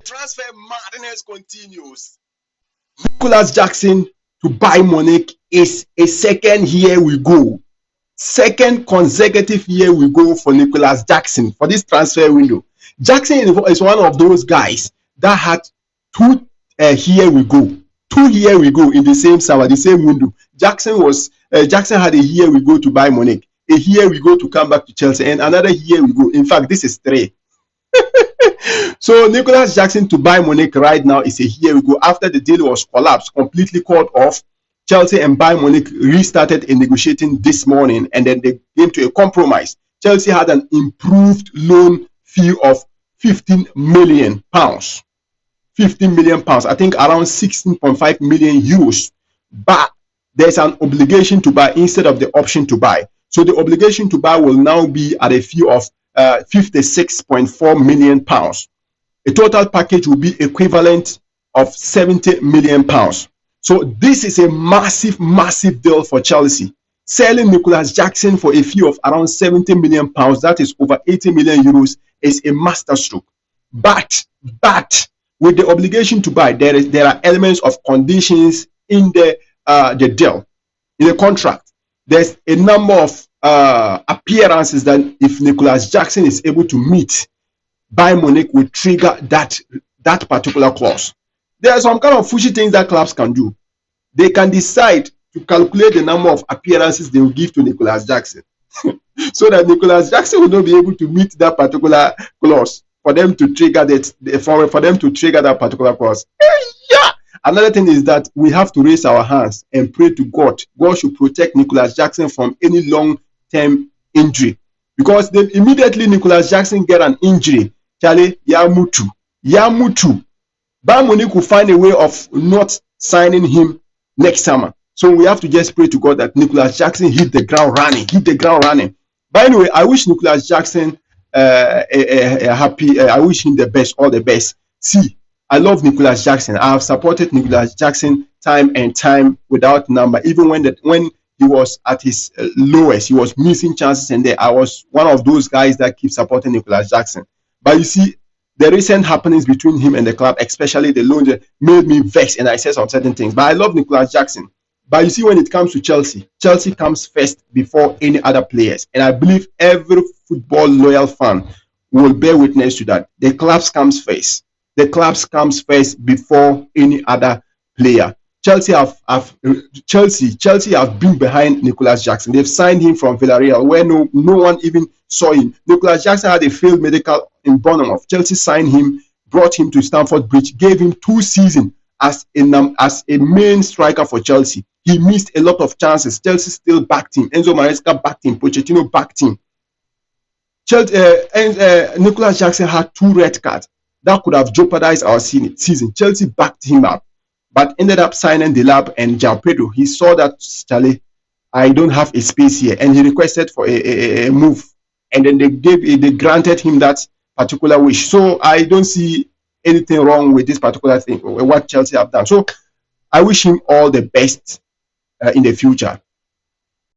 transfer madness continues. Nickolas Jackson to Bayern Munich is a second year we go. Second consecutive year we go for Nickolas Jackson for this transfer window. Jackson is one of those guys that had 2 year we go. 2 year we go in the same summer, the same window. Jackson had a year we go to Bayern Munich, a year we go to come back to Chelsea, and another year we go. In fact, this is 3. So Nickolas Jackson to Bayern Munich right now is a year we go after the deal was collapsed, completely called off. Chelsea and Bayern Munich restarted a negotiating this morning, and then they came to a compromise. Chelsea had an improved loan fee of 15 million pounds. 15 million pounds, I think around 16.5 million euros. But there's an obligation to buy instead of the option to buy. So the obligation to buy will now be at a fee of 56.4 million pounds. A total package will be equivalent of 70 million pounds. So this is a massive, massive deal for Chelsea. Selling Nickolas Jackson for a fee of around 70 million pounds, that is over 80 million euros, is a masterstroke. But with the obligation to buy, there are elements of conditions in the deal, in the contract. There's a number of appearances that if Nickolas Jackson is able to meet, Bayern Munich will trigger that particular clause. There are some kind of fishy things that clubs can do. They can decide to calculate the number of appearances they will give to Nickolas Jackson so that Nickolas Jackson will not be able to meet that particular clause for them to trigger that particular clause. Yeah. Another thing is that we have to raise our hands and pray to God. God should protect Nickolas Jackson from any long-term injury, because then immediately Nickolas Jackson get an injury, Charlie, Yamutu. Bayern Munich will find a way of not signing him next summer. So we have to just pray to God that Nickolas Jackson hit the ground running. But anyway, I wish Nickolas Jackson I wish him the best, all the best. See, I love Nickolas Jackson. I have supported Nickolas Jackson time and time without number. Even when he was at his lowest, he was missing chances, and I was one of those guys that keep supporting Nickolas Jackson. But you see, the recent happenings between him and the club, especially the loan, made me vexed, and I said some certain things. But I love Nickolas Jackson. But you see, when it comes to Chelsea comes first before any other players. And I believe every football loyal fan will bear witness to that. The clubs comes first. The clubs comes first before any other player. Chelsea have been behind Nickolas Jackson. They've signed him from Villarreal, where no one even saw him. Nickolas Jackson had a failed medical in Bournemouth. Chelsea signed him, brought him to Stamford Bridge, gave him 2 seasons as a main striker for Chelsea. He missed a lot of chances. Chelsea still backed him. Enzo Maresca backed him. Pochettino backed him. Nickolas Jackson had 2 red cards that could have jeopardized our season. Chelsea backed him up, but ended up signing Delap and João Pedro. He saw that, Charlie, I don't have a space here, and he requested for a move, and then they granted him that particular wish. So I don't see anything wrong with this particular thing, what Chelsea have done. So I wish him all the best in the future.